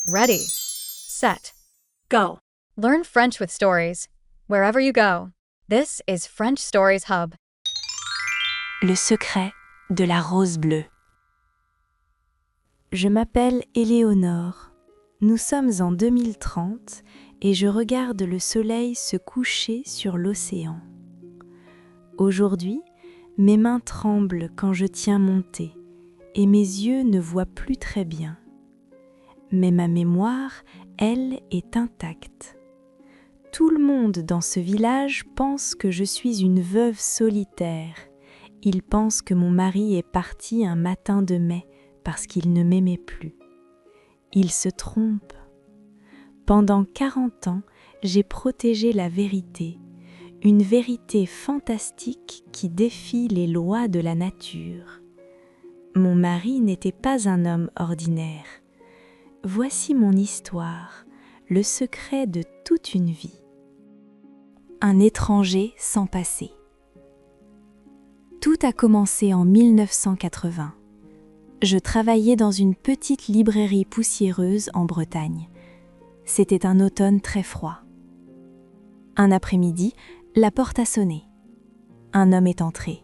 Ready, set, Go. learn French with stories, wherever you go. This is French Stories Hub. Le secret de la rose bleue. Je m'appelle Éléonore. Nous sommes en 2030 et je regarde le soleil se coucher sur l'océan. Aujourd'hui, mes mains tremblent quand je tiens mon thé et mes yeux ne voient plus très bien. Mais ma mémoire, elle, est intacte. Tout le monde dans ce village pense que je suis une veuve solitaire. Ils pensent que mon mari est parti un matin de mai parce qu'il ne m'aimait plus. Ils se trompent. Pendant 40 ans, j'ai protégé la vérité, une vérité fantastique qui défie les lois de la nature. Mon mari n'était pas un homme ordinaire. Voici mon histoire, le secret de toute une vie. Un étranger sans passé. Tout a commencé en 1980. Je travaillais dans une petite librairie poussiéreuse en Bretagne. C'était un automne très froid. Un après-midi, la porte a sonné. Un homme est entré.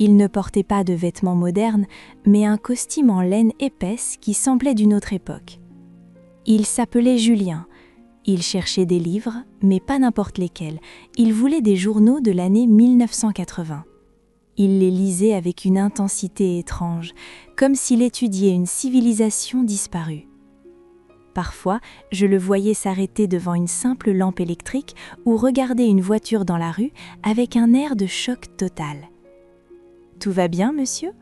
Il ne portait pas de vêtements modernes, mais un costume en laine épaisse qui semblait d'une autre époque. Il s'appelait Julien. Il cherchait des livres, mais pas n'importe lesquels. Il voulait des journaux de l'année 1980. Il les lisait avec une intensité étrange, comme s'il étudiait une civilisation disparue. Parfois, je le voyais s'arrêter devant une simple lampe électrique ou regarder une voiture dans la rue avec un air de choc total. « Tout va bien, monsieur ?»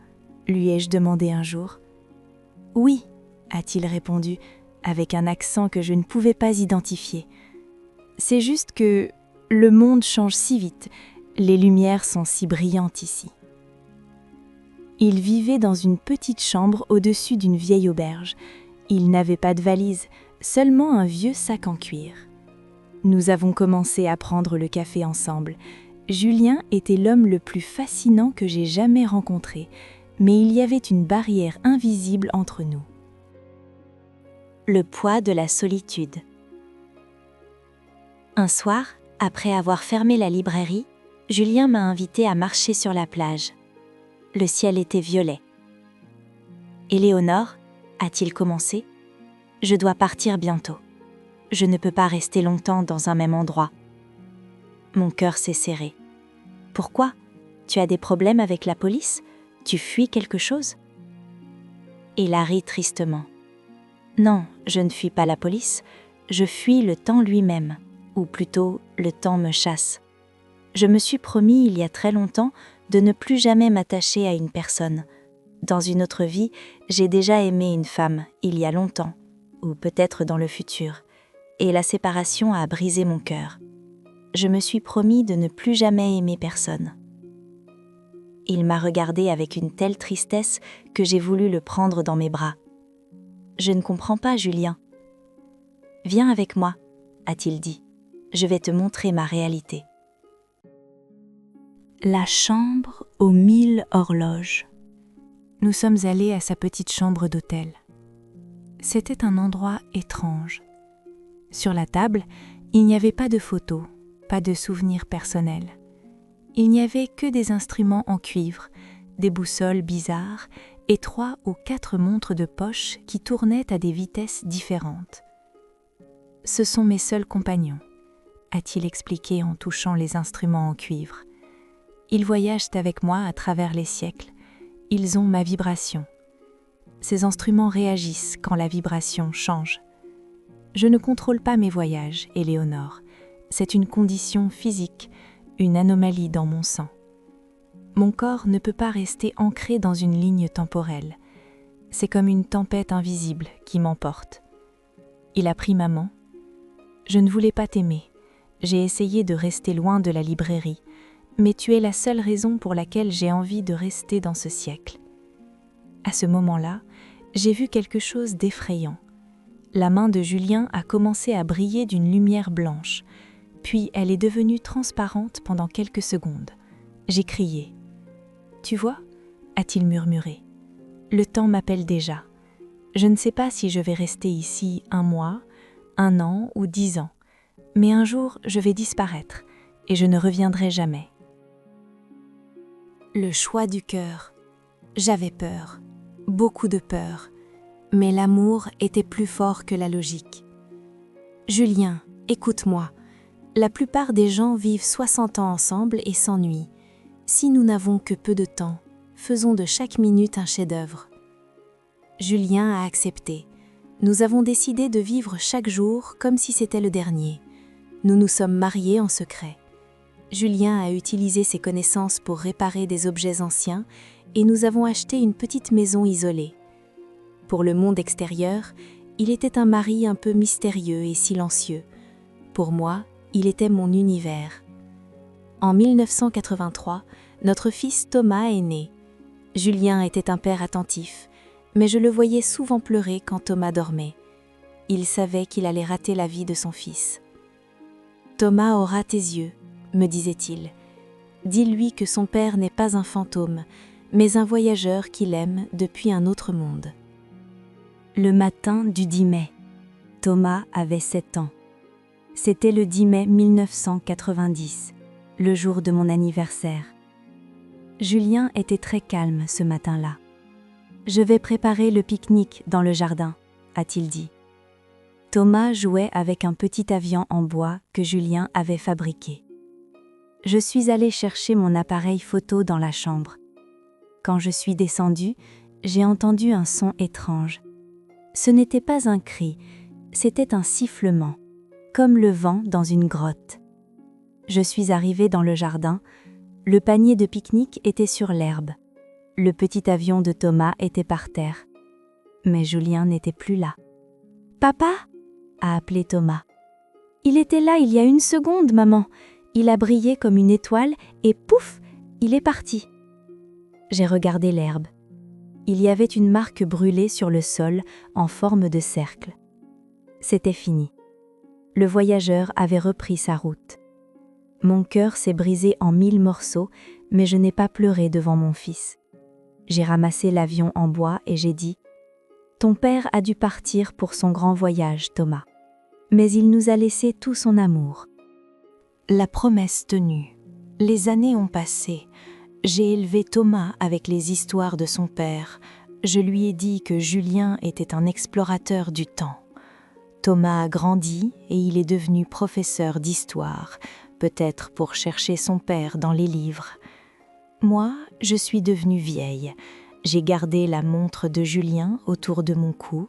lui ai-je demandé un jour. « Oui », a-t-il répondu, avec un accent que je ne pouvais pas identifier. « C'est juste que le monde change si vite, les lumières sont si brillantes ici. » Il vivait dans une petite chambre au-dessus d'une vieille auberge. Il n'avait pas de valise, seulement un vieux sac en cuir. Nous avons commencé à prendre le café ensemble. Julien était l'homme le plus fascinant que j'ai jamais rencontré, mais il y avait une barrière invisible entre nous. Le poids de la solitude. Un soir, après avoir fermé la librairie, Julien m'a invité à marcher sur la plage. Le ciel était violet. « Éléonore » a-t-il commencé, « je dois partir bientôt. Je ne peux pas rester longtemps dans un même endroit. » Mon cœur s'est serré. « Pourquoi ? Tu as des problèmes avec la police ? Tu fuis quelque chose ?» Il a ri tristement. « Non, je ne fuis pas la police, je fuis le temps lui-même, ou plutôt, le temps me chasse. Je me suis promis il y a très longtemps de ne plus jamais m'attacher à une personne. Dans une autre vie, j'ai déjà aimé une femme, il y a longtemps, ou peut-être dans le futur, et la séparation a brisé mon cœur. Je me suis promis de ne plus jamais aimer personne. » Il m'a regardé avec une telle tristesse que j'ai voulu le prendre dans mes bras. « Je ne comprends pas, Julien. »« Viens avec moi, » a-t-il dit. « Je vais te montrer ma réalité. » La chambre aux 1000 horloges. Nous sommes allés à sa petite chambre d'hôtel. C'était un endroit étrange. Sur la table, il n'y avait pas de photos, pas de souvenirs personnels. Il n'y avait que des instruments en cuivre, des boussoles bizarres et 3 ou 4 montres de poche qui tournaient à des vitesses différentes. « Ce sont mes seuls compagnons », a-t-il expliqué en touchant les instruments en cuivre. « Ils voyagent avec moi à travers les siècles. Ils ont ma vibration. Ces instruments réagissent quand la vibration change. Je ne contrôle pas mes voyages, Éléonore. C'est une condition physique, une anomalie dans mon sang. Mon corps ne peut pas rester ancré dans une ligne temporelle. C'est comme une tempête invisible qui m'emporte. Il a pris ma main. Je ne voulais pas t'aimer. J'ai essayé de rester loin de la librairie, mais tu es la seule raison pour laquelle j'ai envie de rester dans ce siècle. » À ce moment-là, j'ai vu quelque chose d'effrayant. La main de Julien a commencé à briller d'une lumière blanche, puis elle est devenue transparente pendant quelques secondes. J'ai crié. « Tu vois ?» a-t-il murmuré. « Le temps m'appelle déjà. Je ne sais pas si je vais rester ici 1 mois, 1 an ou 10 ans, mais un jour je vais disparaître et je ne reviendrai jamais. Le choix du cœur. J'avais peur, beaucoup de peur, mais l'amour était plus fort que la logique. Julien, écoute-moi, la plupart des gens vivent 60 ans ensemble et s'ennuient. Si nous n'avons que peu de temps, faisons de chaque minute un chef-d'œuvre. Julien a accepté. Nous avons décidé de vivre chaque jour comme si c'était le dernier. Nous nous sommes mariés en secret. Julien a utilisé ses connaissances pour réparer des objets anciens et nous avons acheté une petite maison isolée. Pour le monde extérieur, il était un mari un peu mystérieux et silencieux. Pour moi, il était mon univers. En 1983, notre fils Thomas est né. Julien était un père attentif, mais je le voyais souvent pleurer quand Thomas dormait. Il savait qu'il allait rater la vie de son fils. « Thomas aura tes yeux », me disait-il. « Dis-lui que son père n'est pas un fantôme, mais un voyageur qu'il aime depuis un autre monde. » Le matin du 10 mai, Thomas avait 7 ans. C'était le 10 mai 1990, le jour de mon anniversaire. Julien était très calme ce matin-là. « Je vais préparer le pique-nique dans le jardin », a-t-il dit. Thomas jouait avec un petit avion en bois que Julien avait fabriqué. Je suis allée chercher mon appareil photo dans la chambre. Quand je suis descendue, j'ai entendu un son étrange. Ce n'était pas un cri, c'était un sifflement, comme le vent dans une grotte. Je suis arrivée dans le jardin, le panier de pique-nique était sur l'herbe. Le petit avion de Thomas était par terre. Mais Julien n'était plus là. « Papa » a appelé Thomas. « Il était là il y a 1 seconde, maman. Il a brillé comme une étoile et pouf, il est parti. » J'ai regardé l'herbe. Il y avait une marque brûlée sur le sol en forme de cercle. C'était fini. Le voyageur avait repris sa route. Mon cœur s'est brisé en 1000 morceaux, mais je n'ai pas pleuré devant mon fils. J'ai ramassé l'avion en bois et j'ai dit « Ton père a dû partir pour son grand voyage, Thomas. Mais il nous a laissé tout son amour. » La promesse tenue. Les années ont passé. J'ai élevé Thomas avec les histoires de son père. Je lui ai dit que Julien était un explorateur du temps. Thomas a grandi et il est devenu professeur d'histoire, peut-être pour chercher son père dans les livres. Moi, je suis devenue vieille. J'ai gardé la montre de Julien autour de mon cou.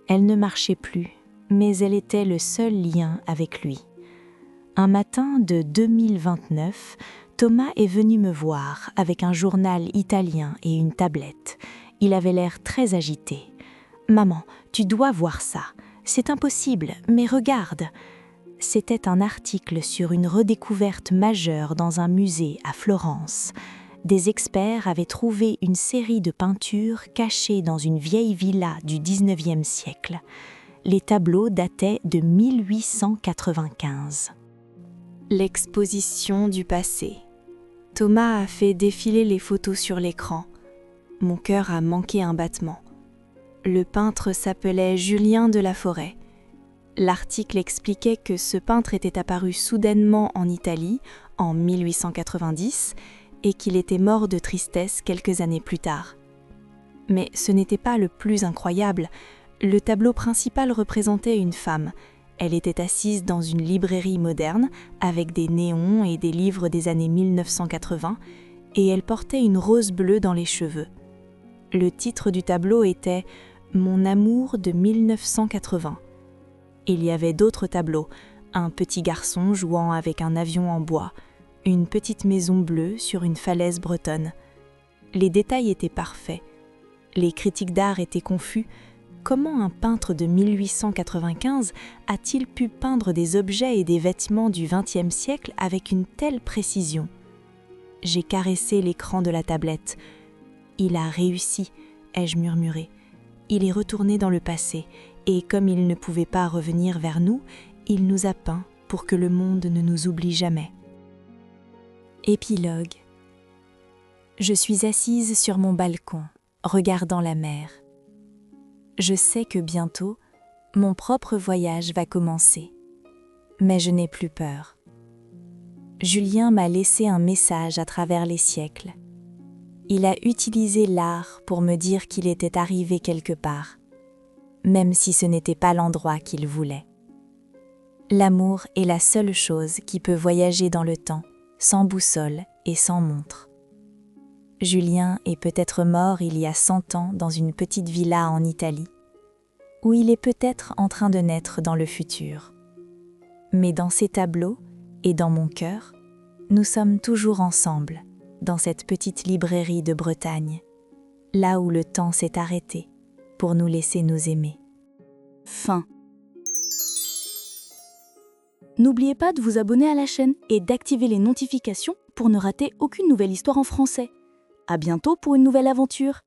Elle ne marchait plus, mais elle était le seul lien avec lui. Un matin de 2029, Thomas est venu me voir avec un journal italien et une tablette. Il avait l'air très agité. « Maman, tu dois voir ça. C'est impossible, mais regarde !» C'était un article sur une redécouverte majeure dans un musée à Florence. Des experts avaient trouvé une série de peintures cachées dans une vieille villa du 19e siècle. Les tableaux dataient de 1895. L'exposition du passé. Thomas a fait défiler les photos sur l'écran. Mon cœur a manqué un battement. Le peintre s'appelait Julien de la Forêt. L'article expliquait que ce peintre était apparu soudainement en Italie en 1890 et qu'il était mort de tristesse quelques années plus tard. Mais ce n'était pas le plus incroyable. Le tableau principal représentait une femme. Elle était assise dans une librairie moderne avec des néons et des livres des années 1980 et elle portait une rose bleue dans les cheveux. Le titre du tableau était « Mon amour de 1980 ». Il y avait d'autres tableaux, un petit garçon jouant avec un avion en bois, une petite maison bleue sur une falaise bretonne. Les détails étaient parfaits. Les critiques d'art étaient confus. Comment un peintre de 1895 a-t-il pu peindre des objets et des vêtements du XXe siècle avec une telle précision ? J'ai caressé l'écran de la tablette. « Il a réussi », ai-je murmuré. Il est retourné dans le passé, et comme il ne pouvait pas revenir vers nous, il nous a peints pour que le monde ne nous oublie jamais. Épilogue. Je suis assise sur mon balcon, regardant la mer. Je sais que bientôt, mon propre voyage va commencer. Mais je n'ai plus peur. Julien m'a laissé un message à travers les siècles. Il a utilisé l'art pour me dire qu'il était arrivé quelque part, même si ce n'était pas l'endroit qu'il voulait. L'amour est la seule chose qui peut voyager dans le temps, sans boussole et sans montre. Julien est peut-être mort il y a 100 ans dans une petite villa en Italie, ou il est peut-être en train de naître dans le futur. Mais dans ces tableaux et dans mon cœur, nous sommes toujours ensemble, dans cette petite librairie de Bretagne, là où le temps s'est arrêté pour nous laisser nous aimer. Fin. N'oubliez pas de vous abonner à la chaîne et d'activer les notifications pour ne rater aucune nouvelle histoire en français. À bientôt pour une nouvelle aventure.